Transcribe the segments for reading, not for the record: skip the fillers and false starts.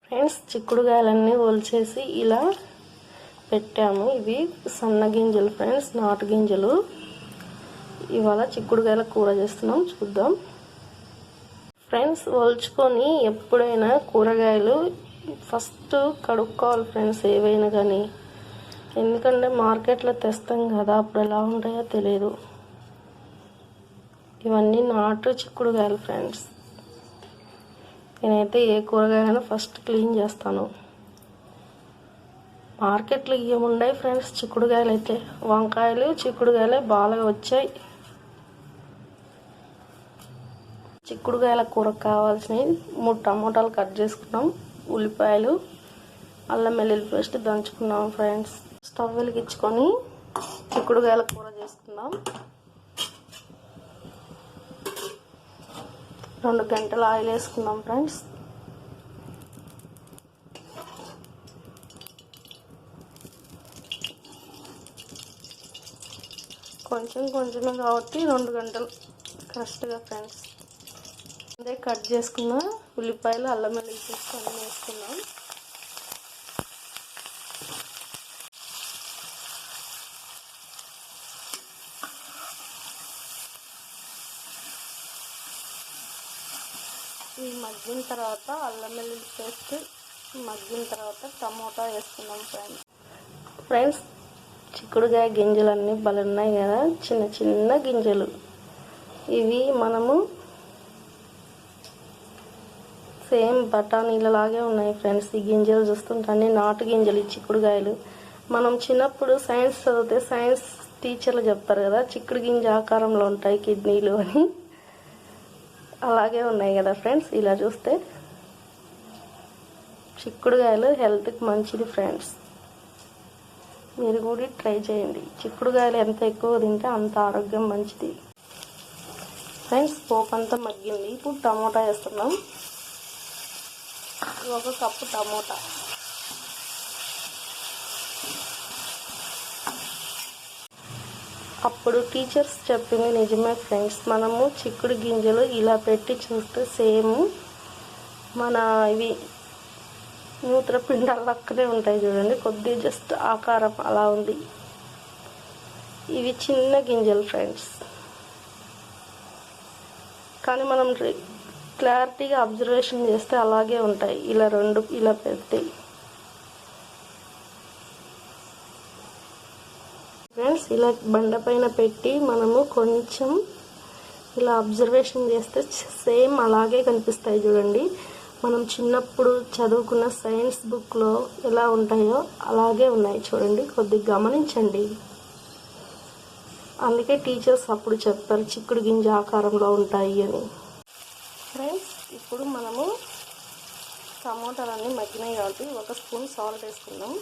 Friends, చిక్కుడుగాయలన్నీ ఒలిచేసి ఇలా పెట్టాము. ఇవి సన్న గింజలు ఫ్రెండ్స్, నాటు గింజలు. ఇవాళ చిక్కుడుగాయల కూర చేస్తున్నాం, చూద్దాం. ఫ్రెండ్స్, ఒలుచుకొని ఎప్పుడైనా కూరగాయలు ఫస్ట్ కడుక్కోవాలి ఫ్రెండ్స్, ఏవైనా కానీ. ఎందుకంటే మార్కెట్లో తెస్తాం కదా, అప్పుడు ఎలా ఉంటాయో తెలియదు. ఇవన్నీ నాటు చిక్కుడుగాయలు ఫ్రెండ్స్. నేనైతే ఏ కూరగాయలైనా ఫస్ట్ క్లీన్ చేస్తాను. మార్కెట్లో ఏముండయి ఫ్రెండ్స్, చిక్కుడుగాయలు అయితే. వంకాయలు చిక్కుడుగాయలే బాగా వచ్చాయి. చిక్కుడుగాయల కూరకు కావాల్సినవి 3 టమోటాలు కట్ చేసుకున్నాం, ఉల్లిపాయలు, అల్లం వెల్లుల్లి పేస్ట్ దంచుకున్నాం ఫ్రెండ్స్. స్టవ్ వెలిగించుకొని చిక్కుడుగాయల కూర చేసుకుందాం. 2 గంటలు ఆయిల్ వేసుకుందాం ఫ్రెండ్స్. కొంచెమే కాబట్టి 2 గంటలు కరెక్ట్గా ఫ్రెండ్స్. అదే కట్ చేసుకున్న ఉల్లిపాయలు, అల్లం వెల్లుల్లి పేస్ట్ అన్నీ వేసుకుందాం. ఇవి మగ్గిన తర్వాత అల్లం వెల్లుల్లి పేస్ట్ మగ్గిన తర్వాత టమోటా వేసుకుందాం ఫ్రెండ్స్. చిక్కుడుగాయ గింజలన్నీ భలే ఉన్నాయి కదా, చిన్న చిన్న గింజలు. ఇవి మనము సేమ్ బఠానీలలాగే ఉన్నాయి ఫ్రెండ్స్. ఈ గింజలు చూస్తుంటే అన్నీ నాటు గింజలు, ఈ చిక్కుడుగాయలు. మనం చిన్నప్పుడు సైన్స్ చదివితే సైన్స్ టీచర్లు చెప్తారు కదా, చిక్కుడు గింజ ఆకారంలో ఉంటాయి కిడ్నీలు అని. అలాగే ఉన్నాయి కదా ఫ్రెండ్స్. ఇలా చూస్తే చిక్కుడుగాయలు హెల్త్కి మంచిది ఫ్రెండ్స్. మీరు కూడా ట్రై చేయండి. చిక్కుడుగాయలు ఎంత ఎక్కువ తింటే అంత ఆరోగ్యం మంచిది ఫ్రెండ్స్. పోపు అంతా మగ్గింది. ఇప్పుడు టమోటా వేస్తున్నాం. 1 కప్పు టమోటా. అప్పుడు టీచర్స్ చెప్పింది నిజమే ఫ్రెండ్స్. మనము చిక్కుడు గింజలు ఇలా పెట్టి చూస్తే సేమ్ మన ఇవి మూత్రపిండాలు లక్కనే ఉంటాయి చూడండి, కొద్దిగా జస్ట్ ఆకారం అలా ఉంది. ఇవి చిన్న గింజలు ఫ్రెండ్స్, కానీ మనం క్లారిటీగా అబ్జర్వేషన్ చేస్తే అలాగే ఉంటాయి. ఇలా 2 ఇలా పెడితే ఫ్రెండ్స్, ఇలా బండపైన పెట్టి మనము కొంచెం ఇలా అబ్జర్వేషన్ చేస్తే సేమ్ అలాగే కనిపిస్తాయి చూడండి. మనం చిన్నప్పుడు చదువుకున్న సైన్స్ బుక్లో ఎలా ఉంటాయో అలాగే ఉన్నాయి చూడండి. కొద్దిగా గమనించండి. అందుకే టీచర్స్ అప్పుడు చెప్పారు చిక్కుడు గింజ ఆకారంలో ఉంటాయి అని. ఫ్రెండ్స్, ఇప్పుడు మనము టమోటాలన్నీ మగ్గినాయి కాబట్టి 1 స్పూన్ సాల్ట్ వేసుకుందాం.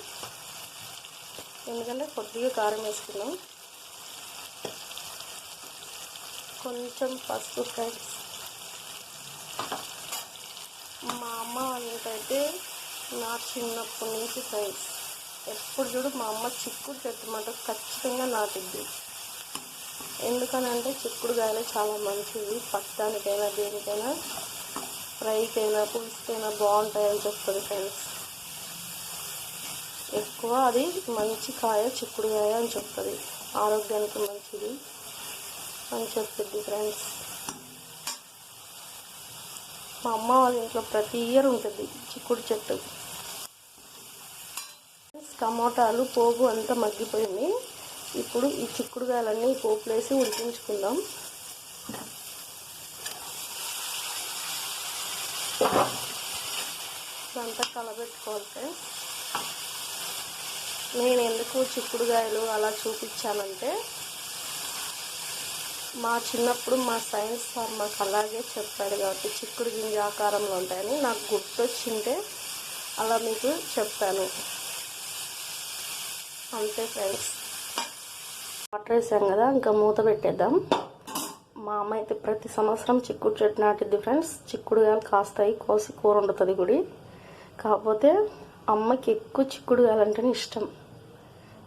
ఎందుకంటే కొద్దిగా కారం వేసుకుందాం. కొంచెం పసుపు ఫ్రెండ్స్. మా అమ్మ వాళ్ళకైతే నా చిన్నప్పటి నుంచి ఫ్రెండ్స్ ఎప్పుడు చూడు మా అమ్మ చిక్కుడు చెట్టు మాట ఖచ్చితంగా నాటిద్ది. ఎందుకనంటే చిక్కుడుగాయలు చాలా మంచిది. పచ్చడానికైనా దేనికైనా, ఫ్రైకైనా పులుసుకైనా బాగుంటాయని చెప్తుంది ఫ్రెండ్స్. ఎక్కువ అది మంచి కాయ చిక్కుడుగాయ అని చెప్తుంది, ఆరోగ్యానికి మంచిది అని చెప్తుంది ఫ్రెండ్స్. మా అమ్మ వాళ్ళ ఇంట్లో ప్రతి ఇయర్ ఉంటుంది చిక్కుడు చెట్టు. టమోటాలు పోపు అంతా మగ్గిపోయింది. ఇప్పుడు ఈ చిక్కుడుగాయలన్నీ పోపులు వేసి ఉడికించుకుందాం. ఇదంతా కలబెట్టుకోవాలి ఫ్రెండ్స్. నేను ఎందుకు చిక్కుడుగాయలు అలా చూపించానంటే, మా చిన్నప్పుడు మా సైన్స్ సార్ మాకు అలాగే చెప్పాడు కాబట్టి చిక్కుడు గింజ ఆకారంలో ఉంటాయని నాకు గుర్తొచ్చింటే అలా మీకు చెప్పాను అంతే ఫ్రెండ్స్. వాటర్ వేసాం కదా, ఇంకా మూత పెట్టేద్దాం. మా అమ్మ అయితే ప్రతి సంవత్సరం చిక్కుడు చెట్టు నాటిద్ది ఫ్రెండ్స్. చిక్కుడుగాయలు కాస్తాయి, కోసి కూర వండుతుంది గుడి. కాకపోతే అమ్మకి ఎక్కువ చిక్కుడుగాయలు అంటేనే ఇష్టం,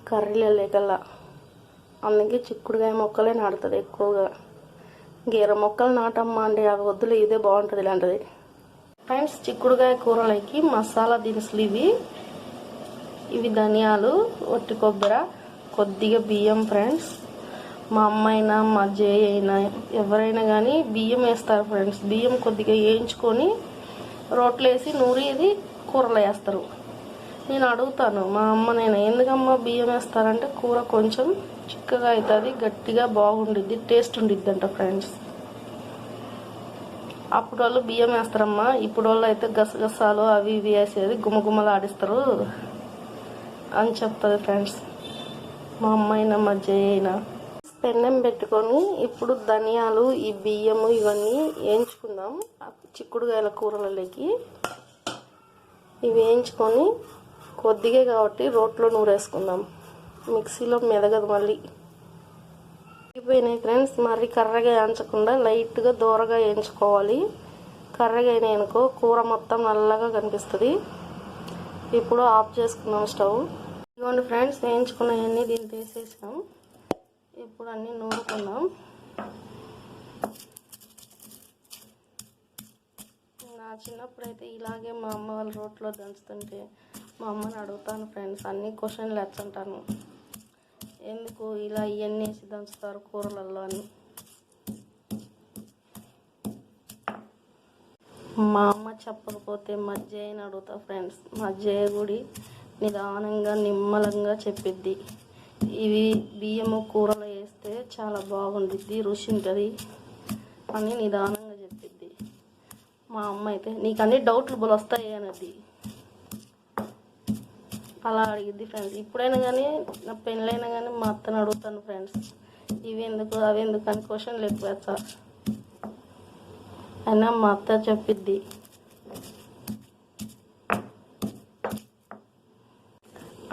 కర్రీలో లేకల్లా. అందుకే చిక్కుడుగాయ మొక్కలే నాటుతుంది ఎక్కువగా. గీర మొక్కలు నాటమ్మా అంటే అవి వద్దులే, ఇదే బాగుంటుంది ఇలాంటిది. ఫ్రెండ్స్, చిక్కుడుకాయ కూరలోకి మసాలా దినుసులు ఇవి ధనియాలు, ఒట్టి కొబ్బరి, కొద్దిగా బియ్యం. ఫ్రెండ్స్, మా అమ్మ అయినా మా జయ అయినా ఎవరైనా కానీ బియ్యం వేస్తారు. ఫ్రెండ్స్, బియ్యం కొద్దిగా వేయించుకొని రోట్లో వేసి నూరి ఇది కూరలో వేస్తారు. నేను అడుగుతాను మా అమ్మ, నేను ఎందుకమ్మా బియ్యం వేస్తారంటే కూర కొంచెం చిక్కగా అవుతుంది, గట్టిగా బాగుండిద్ది, టేస్ట్ ఉండిద్ది అంట. ఫ్రెండ్స్, అప్పుడు వాళ్ళు బియ్యం వేస్తారమ్మా, ఇప్పుడు వాళ్ళు అయితే గసగసాలు అవి ఇవి వేసేది గుమ్మగుమ్మలు ఆడిస్తారు అని చెప్తుంది. ఫ్రెండ్స్, మా అమ్మ అయినా మా జయ అయినా పెన్నం పెట్టుకొని ఇప్పుడు ధనియాలు, ఈ బియ్యము ఇవన్నీ వేయించుకుందాం. చిక్కుడుకాయల కూరలలోకి ఇవి వేయించుకొని కొద్దిగా కాబట్టి రోట్లో నూరేసుకుందాం. మిక్సీలో మెదగదు, మళ్ళీ అయిపోయినాయి. ఫ్రెండ్స్, మరి కర్రగా వేయించకుండా లైట్గా దూరగా వేయించుకోవాలి. కర్రగా అయినాయనుకో కూర మొత్తం నల్లగా కనిపిస్తుంది. ఇప్పుడు ఆఫ్ చేసుకుందాం స్టవ్. ఇదిగోండి ఫ్రెండ్స్, వేయించుకున్నవన్నీ దీన్ని తీసేసాం. ఇప్పుడు అన్నీ నూరుకుందాం. నా చిన్నప్పుడైతే ఇలాగే మా అమ్మ వాళ్ళ రోట్లో దంచుతుంటే మా అమ్మని అడుగుతాను. ఫ్రెండ్స్, అన్ని క్వశ్చన్లు వచ్చంటాను, ఎందుకు ఇలా ఇవన్నీ వేసి దంచుతారు కూరలలో అని. మా అమ్మ చెప్పకపోతే మజ్జయ్యని అడుగుతా. ఫ్రెండ్స్, మజ్జయ్య గుడి నిదానంగా నిమ్మలంగా చెప్పిద్ది. ఇవి బియ్యము కూరలో వేస్తే చాలా బాగుండిద్ది, రుచి ఉంటుంది అని నిదానంగా చెప్పిద్ది. మా అమ్మ అయితే నీకు అన్ని డౌట్లు బులు వస్తాయి అనేది అలా అడిగిద్ది. ఫ్రెండ్స్, ఇప్పుడైనా కానీ నా పెళ్ళైనా కానీ మా అత్తని అడుగుతాను. ఫ్రెండ్స్, ఇవి ఎందుకు అవి ఎందుకు అని క్వశ్చన్లు ఎక్కువ వేస్తారు. అయినా మా అత్త చెప్పిద్ది.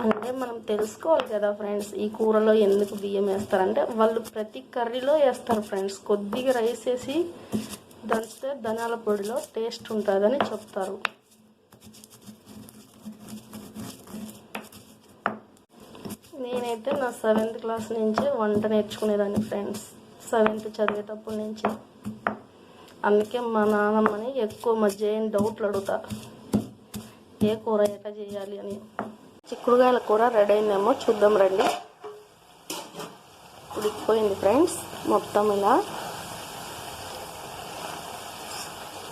అంటే మనం తెలుసుకోవాలి కదా ఫ్రెండ్స్, ఈ కూరలో ఎందుకు బియ్యం వేస్తారంటే వాళ్ళు ప్రతి కర్రీలో వేస్తారు. ఫ్రెండ్స్, కొద్దిగా రైస్ వేసి దంచితే ధనియాల పొడిలో టేస్ట్ ఉంటుందని చెప్తారు. నేనైతే నా 7th క్లాస్ నుంచే వంట నేర్చుకునేదాన్ని. ఫ్రెండ్స్, 7th చదివేటప్పటి నుంచి. అందుకే మా నాన్నమ్మని ఎక్కువ మధ్య డౌట్లు అడుగుతా, ఏ కూర ఎట్లా చేయాలి అని. చిక్కుడుకాయల కూర రెడీ అయిందేమో చూద్దాం రండి. ఉడికిపోయింది ఫ్రెండ్స్ మొత్తం ఇలా.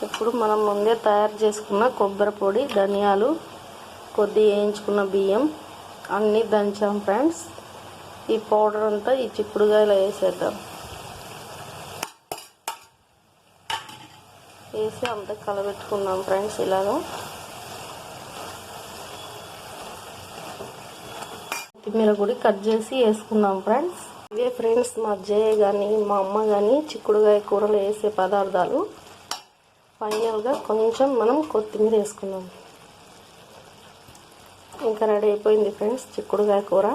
ఇప్పుడు మనం ముందే తయారు చేసుకున్న కొబ్బరి పొడి, ధనియాలు, కొద్దిగా వేయించుకున్న బియ్యం అన్నీ దంచాం. ఫ్రెండ్స్, ఈ పౌడర్ అంతా ఈ చిక్కుడుకాయలో వేసేద్దాం. వేసి అంతా కలబెట్టుకున్నాం. ఫ్రెండ్స్, ఇలాగా కొత్తిమీర కూడా కట్ చేసి వేసుకున్నాం. ఫ్రెండ్స్, ఇవే ఫ్రెండ్స్ మా జయ కానీ మా అమ్మ కానీ చిక్కుడుకాయ కూరలో వేసే పదార్థాలు. ఫైనల్గా కొంచెం మనం కొత్తిమీర వేసుకున్నాం. ఇంకా రెడీ అయిపోయింది ఫ్రెండ్స్ చిక్కుడుకాయ కూర.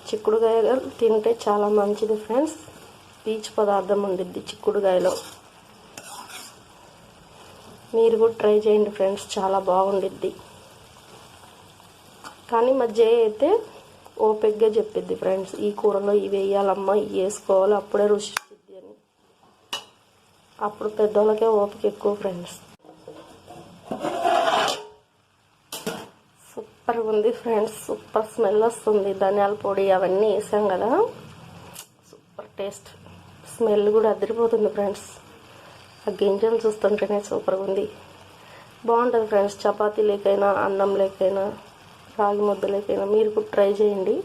చిక్కుడుకాయ తింటే చాలా మంచిది ఫ్రెండ్స్, పీచు పదార్థం ఉండిద్ది చిక్కుడుకాయలో. మీరు కూడా ట్రై చేయండి ఫ్రెండ్స్, చాలా బాగుండిద్ది. కానీ మా జయ అయితే ఓపికగా చెప్పిద్ది. ఫ్రెండ్స్, ఈ కూరలో ఇవి వేయాలమ్మా, ఇవి వేసుకోవాలి, అప్పుడే రుచి వస్తుంది అని. అప్పుడు పెద్దోళ్ళకే ఓపిక ఎక్కువ. ఫ్రెండ్స్, సూపర్గా ఉంది ఫ్రెండ్స్, సూపర్ స్మెల్ వస్తుంది. ధనియాల పొడి అవన్నీ వేసాం కదా, సూపర్ టేస్ట్, స్మెల్ కూడా అదిరిపోతుంది. ఫ్రెండ్స్, ఆ గింజలు చూస్తుంటేనే సూపర్గా ఉంది, బాగుంటుంది. ఫ్రెండ్స్, చపాతీ లేకైనా అన్నం లేకైనా రాగి ముద్దలేకైనా మీరు కూడా ట్రై చేయండి.